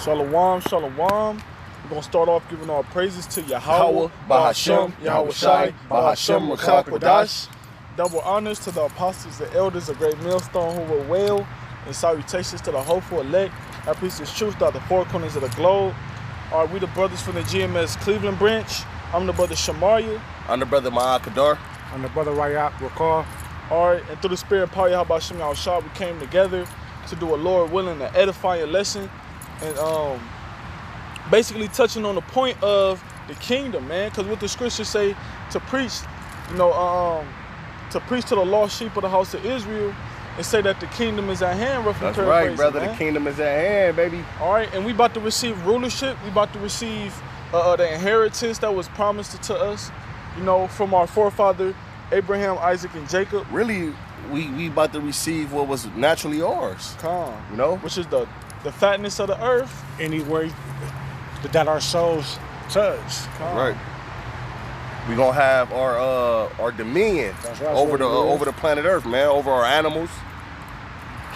Shalom, shalom. We're going to start off giving our praises to Yahweh, Bahashem, Yahweh Shai, Bahashem, Ruach Ruach Kodash. Double honors to the apostles and elders of Great Millstone who were well, and salutations to the hopeful elect. I preach this truth throughout the four corners of the globe. All right, we the brothers from the GMS Cleveland branch. I'm the brother Shamaria. I'm the brother Ma'at Kadar. I'm the brother Rayat Rakar. All right, and through the spirit and power of Yahweh Shem Yahweh Shai, we came together to do a Lord willing and edifying lesson, and basically touching on the point of the kingdom, man. Because what the scriptures say to preach, to preach to the lost sheep of the house of Israel, and say that the kingdom is at hand. That's right, brother. Man. The kingdom is at hand, baby. All right, and we about to receive rulership. We about to receive the inheritance that was promised to us, from our forefather Abraham, Isaac, and Jacob. Really, we about to receive what was naturally ours. Which is the fatness of the earth. Anywhere that our souls touch. Right. We're gonna have our dominion over the planet Earth, man, over our animals,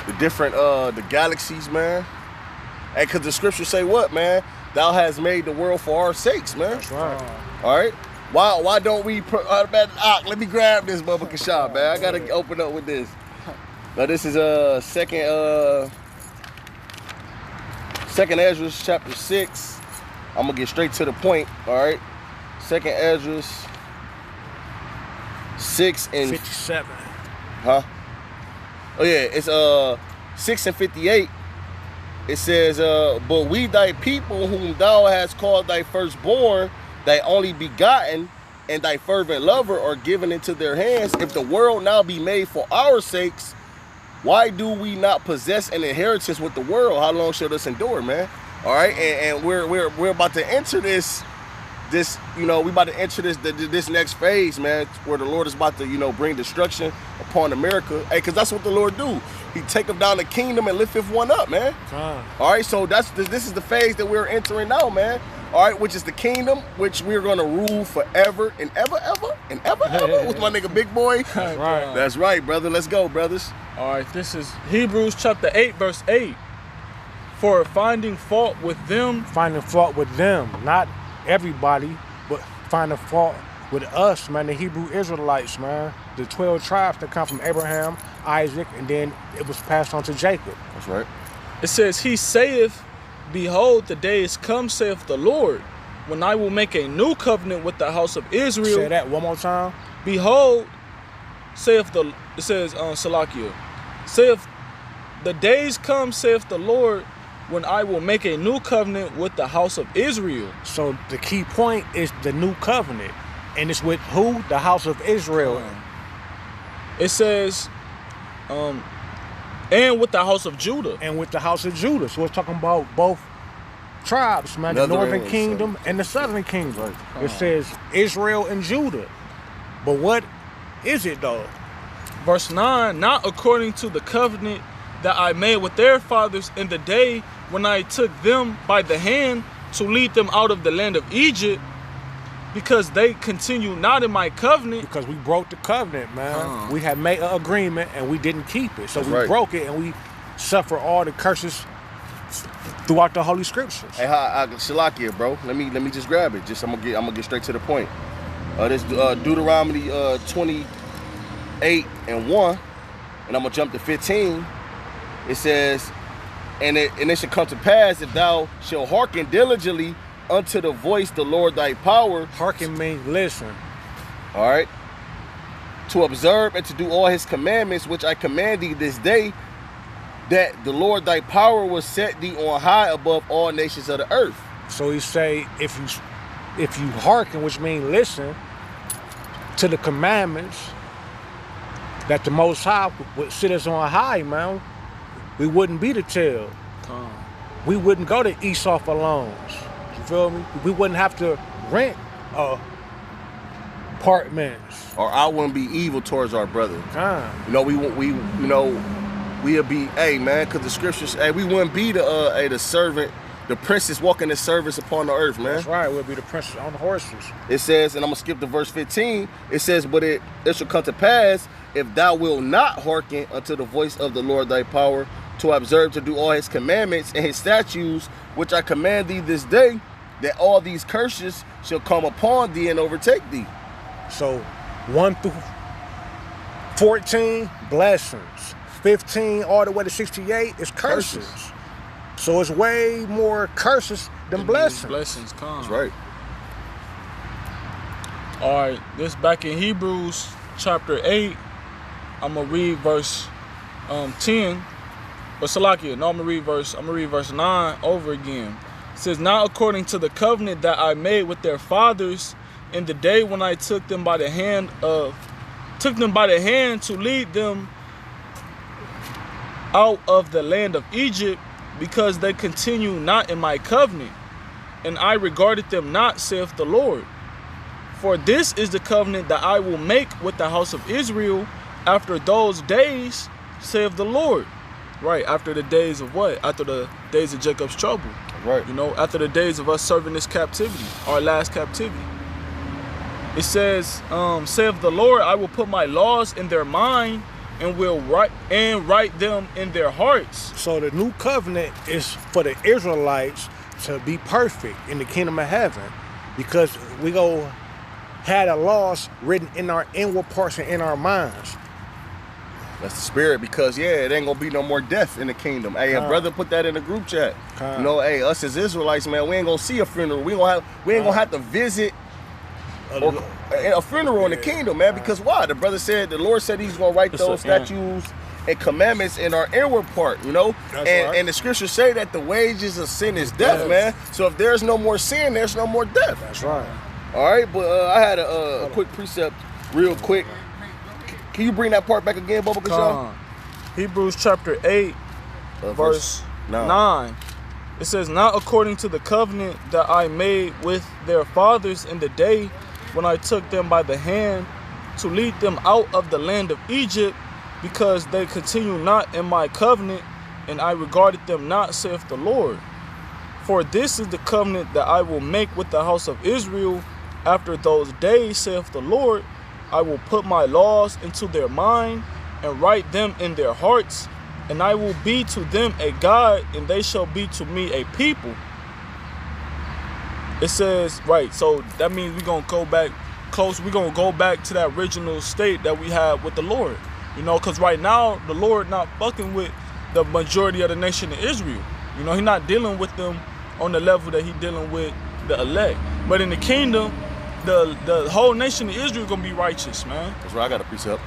the different the galaxies, man. And cause the scriptures say what, man? Thou hast made the world for our sakes, man. That's right. All right. Why don't we let me grab this motherfucking shot, man. I gotta open up with this. Now this is second Ezra chapter 6. I'm gonna get straight to the point, all right? Second Ezra 6 and 57. Huh? Oh yeah, it's 6 and 58. It says, but we thy people whom thou hast called thy firstborn, thy only begotten, and thy fervent lover are given into their hands. If the world now be made for our sakes, why do we not possess an inheritance with the world? How long shall this endure, man? All right, and we're about to enter this we about to enter this next phase, man, where the Lord is about to bring destruction upon America. Hey, because that's what the Lord do. He take them down the kingdom and lift one up, man. All right, so this is the phase that we're entering now, man. All right, which is the kingdom, which we're gonna rule forever and ever with my nigga Big Boy. Right. That's right, brother. Let's go, brothers. All right, this is Hebrews chapter 8, verse 8. For finding fault with them. Finding fault with them, not everybody, but finding fault with us, man, the Hebrew Israelites, man. The 12 tribes that come from Abraham, Isaac, and then it was passed on to Jacob. That's right. It says, he saith, behold, the day is come, saith the Lord, when I will make a new covenant with the house of Israel. Say that one more time. Behold, Salakia, saith, the days come, saith the Lord, when I will make a new covenant with the house of Israel. So the key point is the new covenant. And it's with who? The house of Israel. It says, and with the house of Judah. And with the house of Judah. So it's talking about both tribes, man. The northern kingdom and the southern kingdom. It says Israel and Judah. But what is it though? Verse 9, not according to the covenant that I made with their fathers in the day when I took them by the hand to lead them out of the land of Egypt, because they continue not in my covenant. Because we broke the covenant, man. We had made an agreement and we didn't keep it. So we broke it and we suffer all the curses throughout the Holy Scriptures. Hey, Shalakia, bro. Let me just grab it. I'm gonna get straight to the point. This Deuteronomy 28 and 1, and I'm gonna jump to 15. It says, and it shall come to pass, if thou shalt hearken diligently unto the voice the Lord thy power. Hearken means listen. All right. To observe and to do all his commandments, which I command thee this day, that the Lord thy power will set thee on high above all nations of the earth. So he say, if you hearken, which means listen to the commandments, that the Most High would sit us on high, man. We wouldn't be the tail. We wouldn't go to Esau for loans. You feel me? We wouldn't have to rent apartments. Or I wouldn't be evil towards our brother. We'll be, hey man, because the scriptures, hey, we wouldn't be the servant, the princess walking the service upon the earth, man. That's right, we'll be the princess on the horses. It says, and I'm gonna skip to verse 15. It says, but it shall come to pass, if thou wilt not hearken unto the voice of the Lord thy power, to observe to do all his commandments and his statutes, which I command thee this day, that all these curses shall come upon thee and overtake thee. So 1 through 14, blessings. 15 all the way to 68 is curses. So it's way more curses than blessings. Blessings come. That's right. All right, this back in Hebrews chapter 8. I'm gonna read verse 10. But Salakia, no, I'm gonna read verse 9 over again. It says, "Not according to the covenant that I made with their fathers in the day when I took them by the hand to lead them out of the land of Egypt, because they continue not in my covenant, and I regarded them not, saith the Lord. For this is the covenant that I will make with the house of Israel after those days, saith the Lord." Right, after the days of what? After the days of Jacob's trouble. Right. You know, after the days of us serving this captivity, our last captivity. It says, saith the Lord, "I will put my laws in their mind and will write them in their hearts." So the new covenant is for the Israelites to be perfect in the kingdom of heaven, because we go had the laws written in our inward parts and in our minds. That's the spirit, because it ain't gonna be no more death in the kingdom. Hey, a brother put that in the group chat. You know, hey, us as Israelites, man, we ain't gonna see a funeral. We ain't gonna have to visit a funeral in the kingdom, man. Because why? The brother said, the Lord said he's gonna write those statutes and commandments in our inward part, you know? And the scriptures say that the wages of sin is death, man. So if there's no more sin, there's no more death. That's right. All right, but I had a quick precept real quick. Can you bring that part back again, Bubba Kashaw? Hebrews chapter 8, verse 9. It says, "Not according to the covenant that I made with their fathers in the day when I took them by the hand to lead them out of the land of Egypt, because they continue not in my covenant, and I regarded them not, saith the Lord. For this is the covenant that I will make with the house of Israel after those days, saith the Lord. I will put my laws into their mind and write them in their hearts, and I will be to them a God, and they shall be to me a people." It says, right, so that means we're going to go back close. We're going to go back to that original state that we had with the Lord. You know, because right now, the Lord not fucking with the majority of the nation of Israel. You know, he's not dealing with them on the level that he's dealing with the elect. But in the kingdom, the whole nation of Israel gonna be righteous, man. That's right, I got a precept.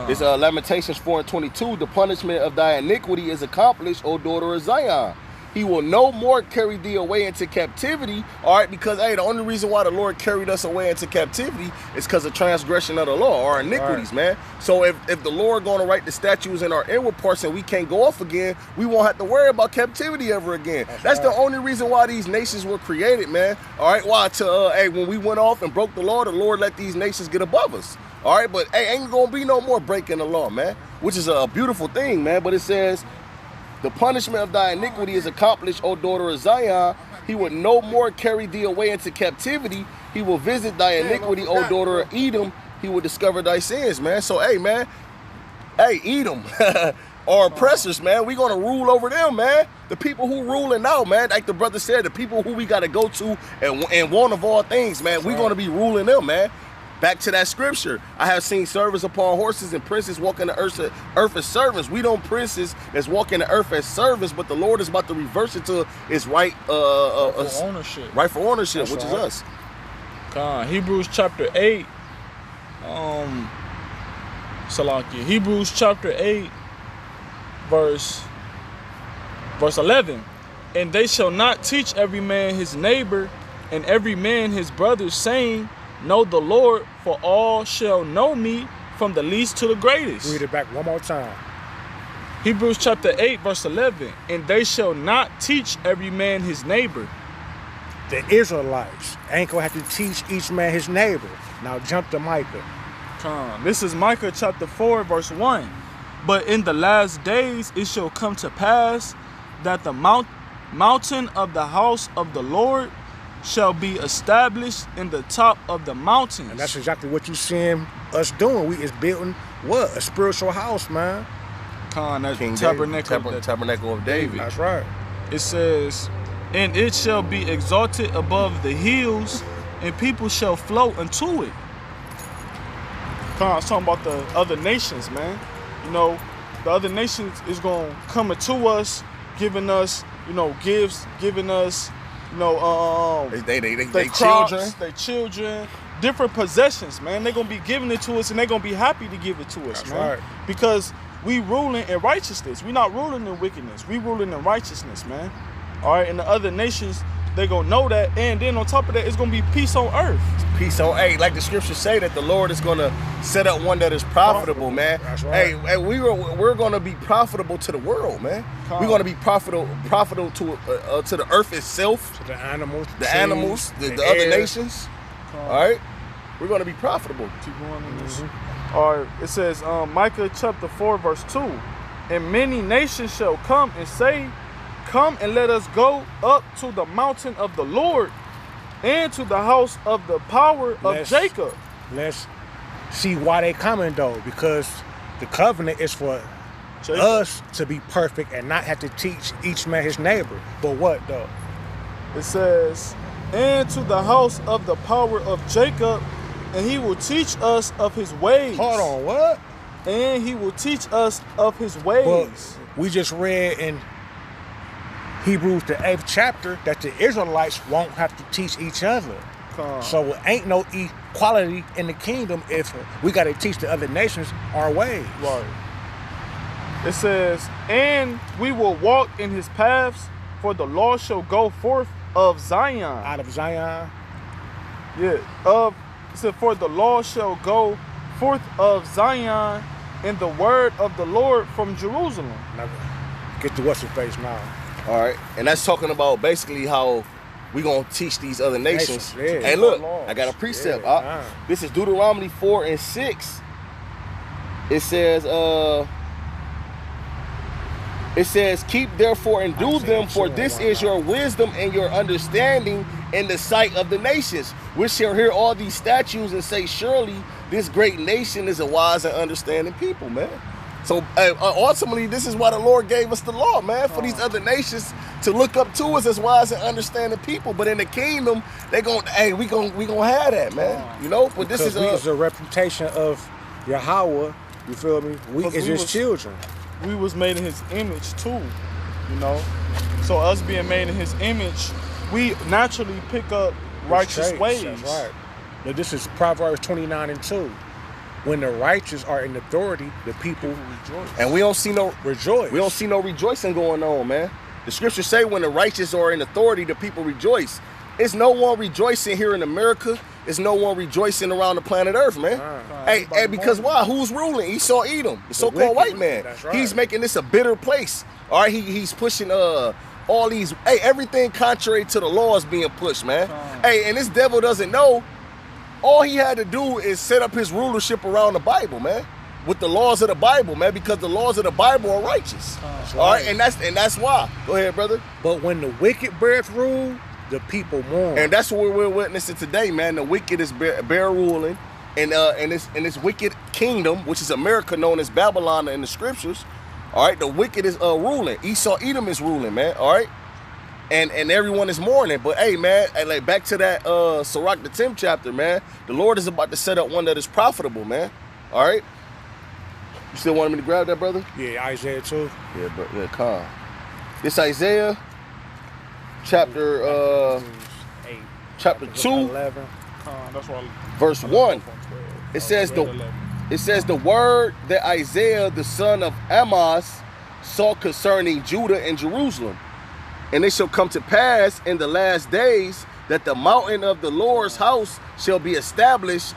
It's Lamentations 4:22. "The punishment of thy iniquity is accomplished, O daughter of Zion. He will no more carry thee away into captivity." All right, because hey, the only reason why the Lord carried us away into captivity is because of transgression of the law, our iniquities, man. So if the Lord gonna write the statutes in our inward parts and we can't go off again, we won't have to worry about captivity ever again. That's the only reason why these nations were created, man. All right, why? Hey, when we went off and broke the law, the Lord let these nations get above us. All right, but hey, ain't gonna be no more breaking the law, man, which is a beautiful thing, man. But it says, "The punishment of thy iniquity is accomplished, O daughter of Zion. He will no more carry thee away into captivity. He will visit thy iniquity, O daughter of Edom. He will discover thy sins," man. So, hey, man. Hey, Edom. Our oppressors, man. We gonna rule over them, man. The people who ruling now, man. Like the brother said, the people who we gotta go to and want of all things, man. We gonna be ruling them, man. Back to that scripture. "I have seen servants upon horses and princes walking the earth as servants." We don't princes that's walking the earth as servants, but the Lord is about to reverse it to its rightful ownership. Rightful ownership, That's which right. is us. Hebrews chapter 8. Salakia. Hebrews chapter 8, verse 11. "And they shall not teach every man his neighbor and every man his brother, saying, Know the Lord, for all shall know me, from the least to the greatest." Read it back one more time. Hebrews chapter 8, verse 11. "And they shall not teach every man his neighbor." The Israelites ain't gonna have to teach each man his neighbor. Now jump to Micah. This is Micah chapter 4, verse 1. "But in the last days it shall come to pass that the mountain of the house of the Lord shall be established in the top of the mountains." And that's exactly what you seeing us doing. We is building what? A spiritual house, man. Khan, that's King tabernacle of David. That's right. It says, and it shall be exalted above the hills, and people shall flow unto it. Khan, it's talking about the other nations, man. You know, the other nations is going to come to us, giving us, you know, gifts, giving us, you know, They crops, children. they children, different possessions, man. They're going to be giving it to us, and they're going to be happy to give it to us, That's man. right. Because we ruling in righteousness. We not ruling in wickedness. We ruling in righteousness, man. All right, and the other nations, they going to know that, and then on top of that, it's going to be peace on earth. Peace on, hey, like the scriptures say that the Lord is gonna set up one that is profitable, man. That's right. Hey, we're gonna be profitable to the world, man. We're gonna be profitable to the earth itself, To the animals, the trees, animals, the other air. nations. All right, we're gonna be profitable. Keep going in this. All right, it says, Micah chapter 4, verse 2. And many nations shall come and say, come and let us go up to the mountain of the Lord and to the house of the power of Let's- Jacob. Let's see why they coming though, because the covenant is for Jacob. us to be perfect and not have to teach each man his neighbor. But what though? It says, and to the house of the power of Jacob, and he will teach us of his ways. Hold on, what? And he will teach us of his ways. But we just read in Hebrews the 8th chapter that the Israelites won't have to teach each other. Come. So ain't no equality in the kingdom if we got to teach the other nations our ways. Right. It says, and we will walk in his paths, for the law shall go forth of Zion. Out of Zion. Yeah. It said, for the law shall go forth of Zion, and the word of the Lord from Jerusalem. Now, get to what's your face now. All right, and that's talking about basically how we gonna teach these other nations. Nations, yeah. Hey, look, Laws. I got a precept. Yeah, This is Deuteronomy 4 and 6. It says, keep therefore and do them, for this is your wisdom and your understanding in the sight of the nations, which shall hear all these statutes and say, surely this great nation is a wise and understanding people, man. So ultimately, this is why the Lord gave us the law, man, for these other nations to look up to us as wise and understanding people. But in the kingdom, they gon' hey, we gonna have that, man. You know. But this Because is we is a reputation of Yahweh. You feel me? We Because is we his was- children. We was made in his image too, you know. So us being made in his image, we naturally pick up righteous Traits, ways. That's right. Now, this is Proverbs 29 and 2. When the righteous are in authority, the people Rejoice. and we don't see no rejoice. rejoicing going on, man. The scriptures say when the righteous are in authority, the people rejoice. It's no one rejoicing here in America. It's no one rejoicing around the planet Earth, man. Hey, because why? Who's ruling? Esau, Edom, the so-called wicked. white man. That's right. He's making this a bitter place. All right, he's pushing all these. Hey, everything contrary to the laws being pushed, man. Hey, and this devil doesn't know. All he had to do is set up his rulership around the Bible, man, with the laws of the Bible, man, because the laws of the Bible are righteous. All right, and that's why. Go ahead, brother. But when the wicked beareth rule, the people mourn. And that's what we're witnessing today, man. The wicked is bear ruling, and this wicked kingdom, which is America, known as Babylon in the scriptures. All right, the wicked is ruling. Esau, Edom is ruling, man. All right, and everyone is mourning. But hey, man, like back to that Sirach the 10th chapter, man. The Lord is about to set up one that is profitable, man. All right. You still want me to grab that, brother? Yeah, Isaiah 2. Yeah, but yeah, calm. This Isaiah chapter 8. chapter 2. 11. That's why Verse 1. It says the word that Isaiah the son of Amoz saw concerning Judah and Jerusalem. And it shall come to pass in the last days that the mountain of the Lord's house shall be established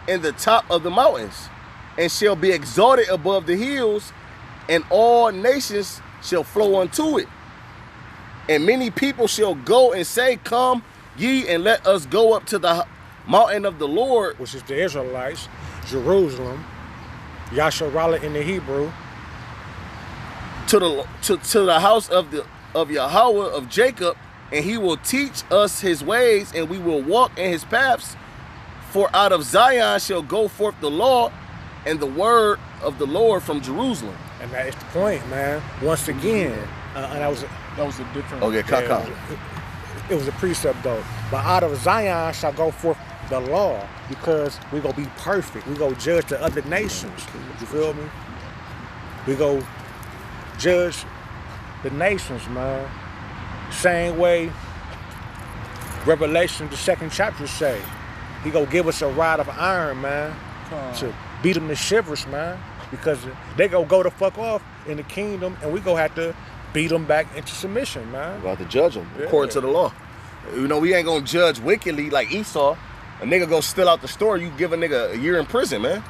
in the top of the mountains, and shall be exalted above the hills, and all nations shall flow unto it. And many people shall go and say, come ye and let us go up to the mountain of the Lord, Which is the Israelites, Jerusalem, Yasharallah in the Hebrew, to the house of Yahweh of Jacob, and he will teach us his ways, and we will walk in his paths. For out of Zion shall go forth the law and the word of the Lord from Jerusalem. And that is the point, man. Once again, and That was a different. Okay, Kaka. it was a precept though. But out of Zion shall go forth the law, because we gonna be perfect. We go judge the other nations. You feel me? We go judge the nations, man. Same way Revelation, the 2nd chapter say. He gonna give us a rod of iron, man, to beat them to shivers, man. Because they go the fuck off in the kingdom, and we gonna have to beat them back into submission, man. We have to judge them Yeah. according to the law. You know, we ain't gonna judge wickedly like Esau. A nigga go steal out the store, you give a nigga a year in prison, man.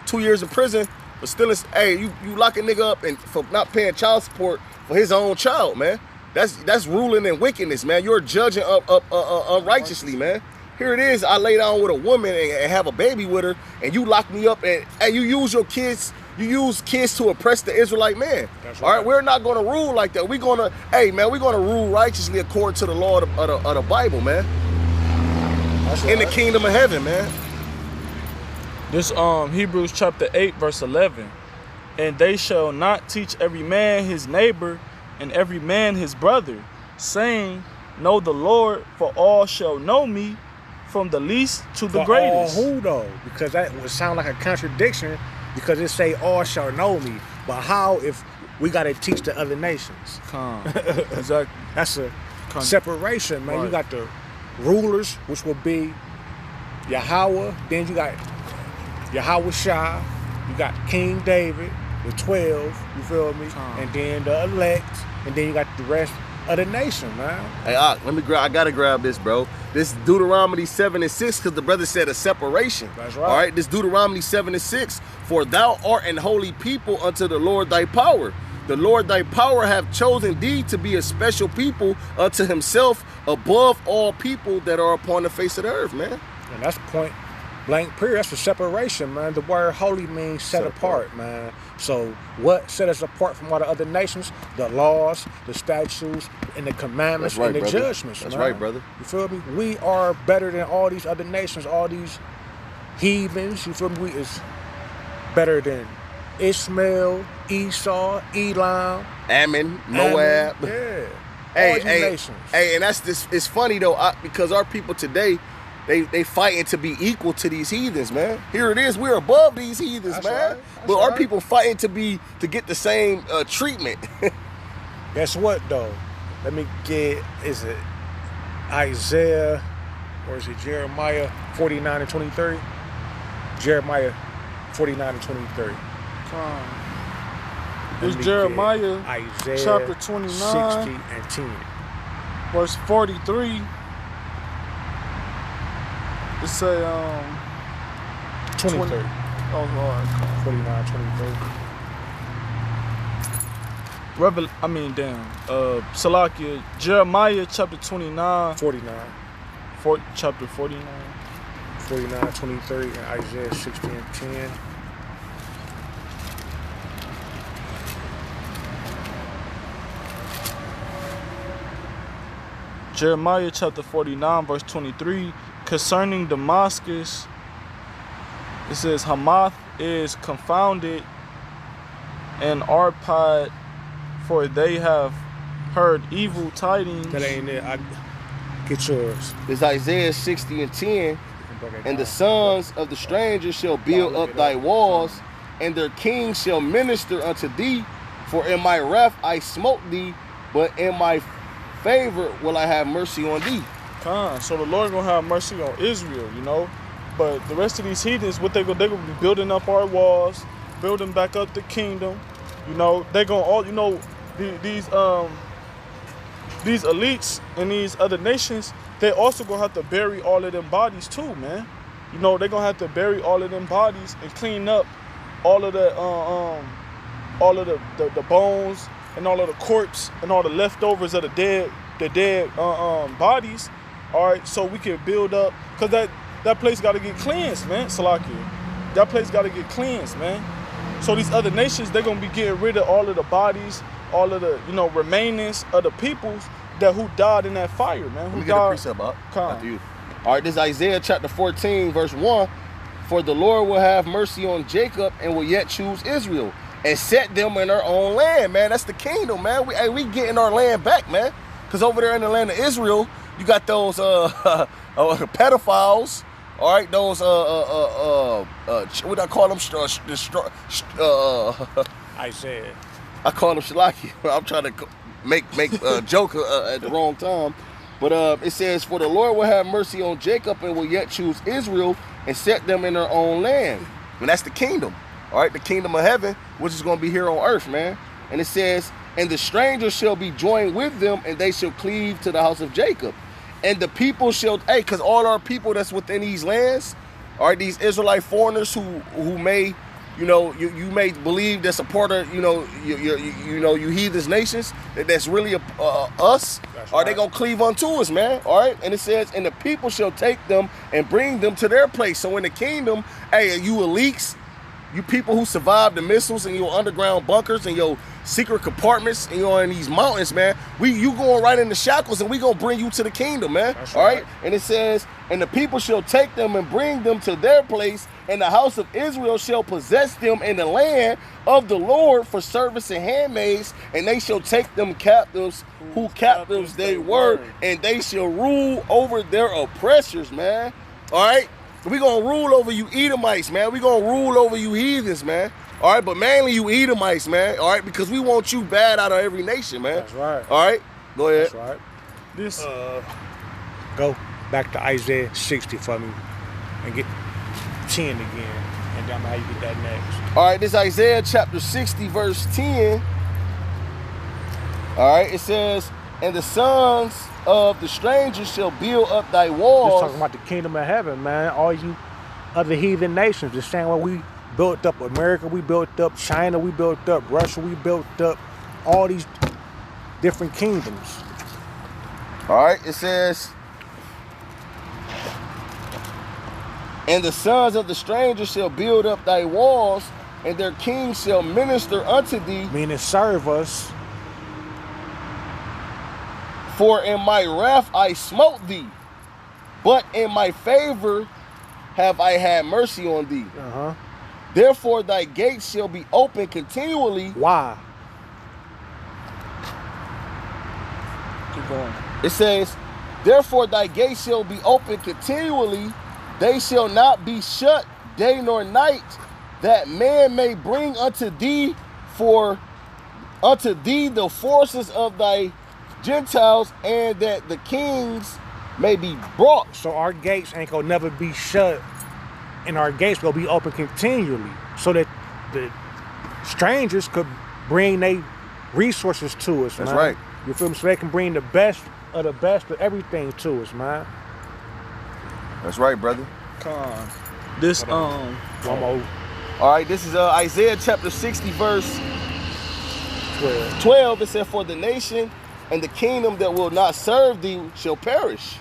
2 years in prison, but still, hey, you lock a nigga up and for not paying child support for his own child, man. That's ruling in wickedness, man. You're judging unrighteously, man. Here it is, I lay down with a woman and have a baby with her, and you lock me up, and you use your kids. You use kids to oppress the Israelite man. That's All right, right. we're not going to rule like that. We're going to rule righteously according to the law of the Bible, man. That's In the right. kingdom of heaven, man. This Hebrews chapter 8 verse 11. And they shall not teach every man his neighbor and every man his brother, saying, know the Lord, for all shall know me, from the least to the For greatest. all who though? Because that would sound like a contradiction, because it say all shall know me. But how if we gotta teach the other nations? Exactly. That's a Con- separation, man. You Right. got the rulers, which would be Yahweh. Then you got Yahweh Shah. You got King David, the 12. You feel me? And then the elect, and then you got the rest of the nation, man. Hey, I gotta grab this, bro. This Deuteronomy 7:6, because the brother said a separation. That's right. All right, this Deuteronomy 7:6. For thou art an holy people unto the Lord thy power. The Lord thy power hath chosen thee to be a special people unto himself above all people that are upon the face of the earth, man. And that's point blank period. That's the separation, man. The word holy means set apart, man. So what set us apart from all the other nations? The laws, the statutes, and the commandments, That's right, and the brother. judgments, That's man. right, brother. You feel me? We are better than all these other nations, all these heathens. You feel me? We is better than Ishmael, Esau, Elam, Ammon, Moab. Ammon. Yeah. Hey, all these hey, nations. hey, and that's this. It's funny though, because our people today, they fighting to be equal to these heathens, man. Here it is, we're above these heathens, That's man. right. That's But our right. people fighting to get the same treatment. Guess what though? Let me get, is it Isaiah or is it Jeremiah 49 and 23? Jeremiah 49 and 23. It's Let me Jeremiah get Isaiah chapter 29. 60 and 10. verse 43. It say 23. oh Lord. 49, 23. Salakia, Jeremiah chapter 29, 49. chapter 49. 49, 23, and Isaiah 60 and 10. Jeremiah chapter 49, verse 23, concerning Damascus, it says, Hamath is confounded and Arpad, for they have heard evil tidings. That ain't it. I get yours. It's Isaiah 60 and 10. You can break it And the down. sons of the strangers shall build up thy walls, and their kings shall minister unto thee. For in my wrath I smote thee, but in my favor will I have mercy on thee. So the Lord gonna have mercy on Israel, you know. But the rest of these heathens, what they gonna be building up our walls, building back up the kingdom. You know, they gonna all, you know, these elites and these other nations, they also gonna have to bury all of them bodies too, man. You know, they gonna have to bury all of them bodies and clean up all of the bones and all of the corpse and all the leftovers of the dead bodies. All right, so we can build up, cause that place got to get cleansed, man. Salakia, that place got to get cleansed, man. So these other nations, they're gonna be getting rid of all of the bodies, all of the remainings of the peoples who died in that fire, man. Let Who me get a died? precept up. Come. After you. All right, this is Isaiah chapter 14, verse 1. For the Lord will have mercy on Jacob and will yet choose Israel. and set them in their own land, man. That's the kingdom, man. We getting our land back, man. Because over there in the land of Israel, you got those pedophiles, all right, those what I call them, Isaiah. I call them shalaki. I'm trying to make a joke at the wrong time. But it says, for the Lord will have mercy on Jacob and will yet choose Israel and set them in their own land. And that's the kingdom, all right, the kingdom of heaven, which is going to be here on earth, man. And it says, and the stranger shall be joined with them, and they shall cleave to the house of Jacob. And the people shall, hey, because all our people that's within these lands are these Israelite foreigners who may, you know, you may believe that's a part of, you know, you heathens nations, that's really us. That's Are they right. gonna cleave unto us, man? All right. And it says, and the people shall take them and bring them to their place. So in the kingdom, hey, you elites, you people who survived the missiles and your underground bunkers and your secret compartments and you're in these mountains, man. You going right in the shackles and we gonna bring you to the kingdom, man. That's all right. right. And it says, and the people shall take them and bring them to their place, and the house of Israel shall possess them in the land of the Lord for service and handmaids, and they shall take them captives, who captives they were, and they shall rule over their oppressors, man. All right. We gonna rule over you Edomites, man. We gonna rule over you heathens, man. All right, but mainly you Edomites, man. All right, because we want you bad out of every nation, man. That's right. All right, go ahead. That's right. This Go back to Isaiah 60 for me and get 10 again. And then I'm gonna have you get that next. All right, this Isaiah chapter 60, verse 10. All right, it says, and the sons of the strangers shall build up thy Just walls. talking about the kingdom of heaven, man. All you other heathen nations, the same way we built up America, we built up China, we built up Russia, we built up all these different kingdoms. All right, it says, and the sons of the strangers shall build up thy walls, and their kings shall minister unto thee. Meaning serve us. For in my wrath I smote thee, but in my favor have I had mercy on thee. Uh-huh. Therefore thy gates shall be open continually. Why? keep going. It says, therefore thy gates shall be open continually, they shall not be shut day nor night, that man may bring unto thee the forces of thy Gentiles, and that the kings may be brought. So our gates ain't gonna never be shut, and our gates gonna be open continually, so that the strangers could bring their resources to us. That's man. right. You feel me? So they can bring the best of everything to us, man. That's right, brother. Con. This One more All right, this is Isaiah chapter 60, verse 12. 12. It said, for the nation and the kingdom that will not serve thee shall perish.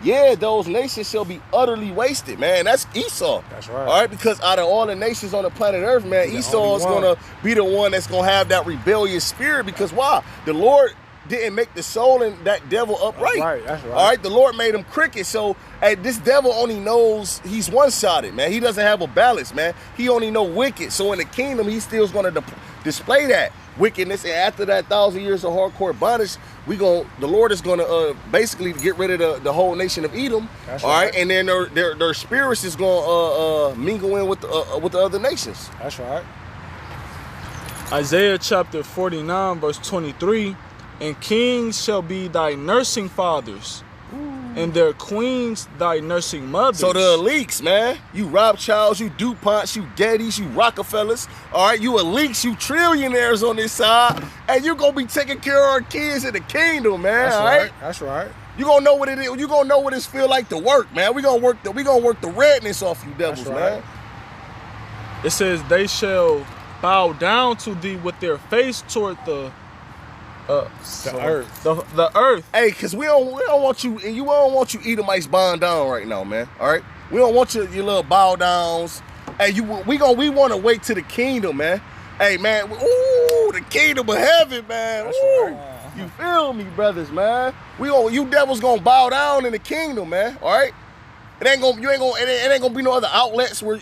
Yeah, those nations shall be utterly wasted, man. That's Esau. That's right. All right, because out of all the nations on the planet Earth, man, He's the Esau only is one. going to be the one that's going to have that rebellious spirit. Because why? The Lord didn't make the soul and that devil upright. That's right. All right, the Lord made him crooked. So, hey, this devil only knows he's one-sided, man. He doesn't have a balance, man. He only know wicked. So in the kingdom, he still's going to display that wickedness. And after that 1,000 years of hardcore bondage, the Lord is going to basically get rid of the whole nation of Edom. That's all right, right. and then their spirits is going to mingle in with the other nations. That's right. Isaiah chapter 49, verse 23. And kings shall be thy nursing fathers, and their queens thy nursing mothers. So the elites, man, you Rothschilds, you DuPonts, you Gettys, you Rockefellers, all right, you elites, you trillionaires on this side, and you gonna be taking care of our kids in the kingdom, man. That's all right. That's right. You gonna know what it is. You gonna know what it feel like to work, man. We gonna work the redness off you devils, That's right. man. It says they shall bow down to thee with their face toward the earth. The earth. Hey, cause we don't want you, and we don't want you Edomites bowing down right now, man. All right, we don't want your little bow downs. Hey, we want to wait to the kingdom, man. Hey, man, ooh, the kingdom of heaven, man. That's Ooh. right. You feel me, brothers, man? You devils gonna bow down in the kingdom, man. All right, it ain't gonna be no other outlets where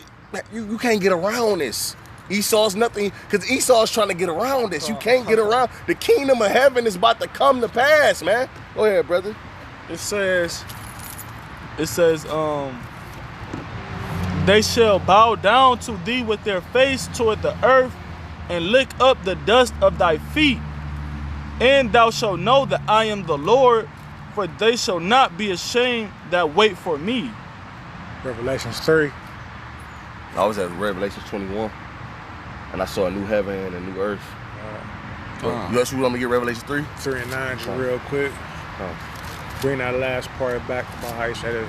you can't get around this. Esau's nothing, because Esau's trying to get around this. You can't get around. The kingdom of heaven is about to come to pass, man. Go ahead, brother. It says, they shall bow down to thee with their face toward the earth and lick up the dust of thy feet. And thou shalt know that I am the Lord, for they shall not be ashamed that wait for me. Revelations 3. I was at Revelation 21, and I saw a new heaven and a new earth. You actually want me to get Revelation 3? 3 and 9, just real quick. Bring that last part back about how you said it,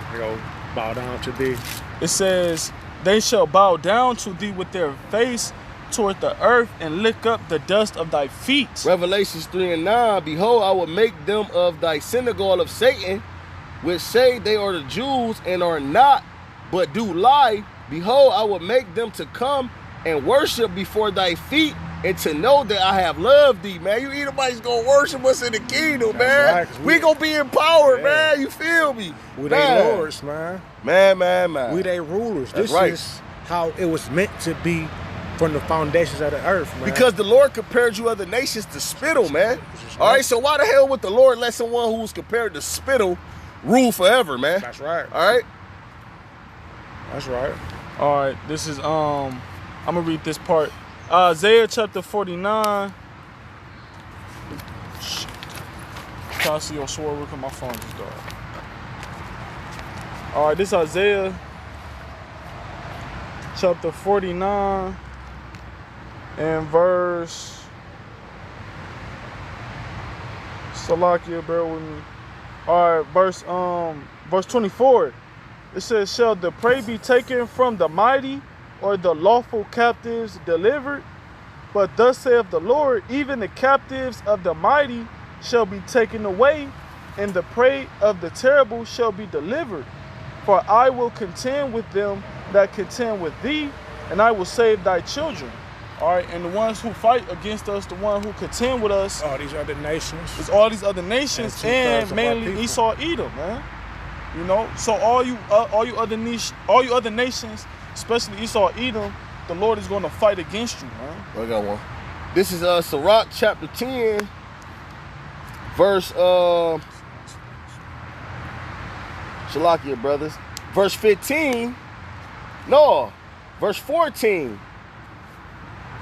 bow down to thee. It says, they shall bow down to thee with their face toward the earth and lick up the dust of thy feet. Revelations 3 and 9, behold, I will make them of thy synagogue of Satan, which say they are the Jews and are not, but do lie. Behold, I will make them to come and worship before thy feet, and to know that I have loved thee, man. You anybody's gonna worship us in the kingdom, man. Right, we gonna be empowered, man. You feel me? We they lords, man. Man. We they rulers. That's this right. is how it was meant to be from the foundations of the earth, man. Because the Lord compared you other nations to spittle, man. All right, so why the hell would the Lord let someone who was compared to spittle rule forever, man? That's right. All right? That's right. All right, this is, I'm gonna read this part. Isaiah chapter 49. Try to see your sword. Look at my phone just died. All right, this is Isaiah chapter 49 and verse. Salakia, bear with me. All right, verse 24. It says, shall the prey be taken from the mighty, or the lawful captives delivered? But thus saith the Lord, even the captives of the mighty shall be taken away, and the prey of the terrible shall be delivered. For I will contend with them that contend with thee, and I will save thy children. All right, and the ones who fight against us, the one who contend with us, All these other nations. is all these other nations, And 2/3 and of our mainly people. Esau, Edom, man. You know, so all you other nations, especially Esau, Edom, the Lord is going to fight against you, man. I got one. This is Sirach chapter 10, verse Shalakia, brothers. Verse 15. No, verse 14.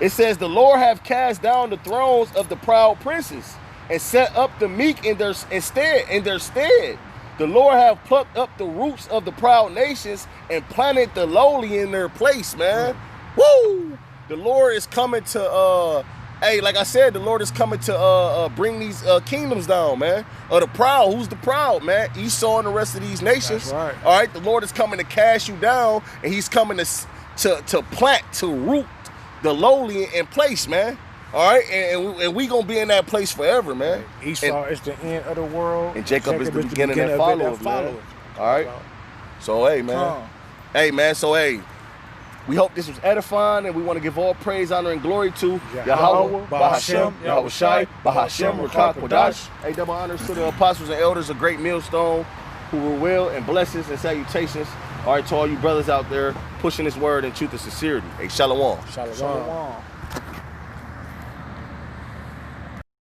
It says, the Lord hath cast down the thrones of the proud princes, and set up the meek in their stead. The Lord hath plucked up the roots of the proud nations, and planted the lowly in their place, man. Woo! The Lord is coming to like I said, the Lord is coming to bring these kingdoms down, man. The proud, who's the proud, man? Esau and the rest of these nations. That's right. All right, the Lord is coming to cast you down, and he's coming to plant, to root the lowly in place, man. All right, and we gonna be in that place forever, man. Esau is the end of the world, and Jacob is the beginning that of it followeth, man. All right. So hey, man. Hey, man. So hey, we hope this was edifying, and we want to give all praise, honor, and glory to Yahweh, Bahashem, Yahweh Shai, Bahashem, Rakah Kodash. Hey, double honors to the apostles and elders of Great Millstone, who were will and blessings and salutations. All right, to all you brothers out there pushing this word in truth and sincerity. Hey, shalom. Shalom. Shalom.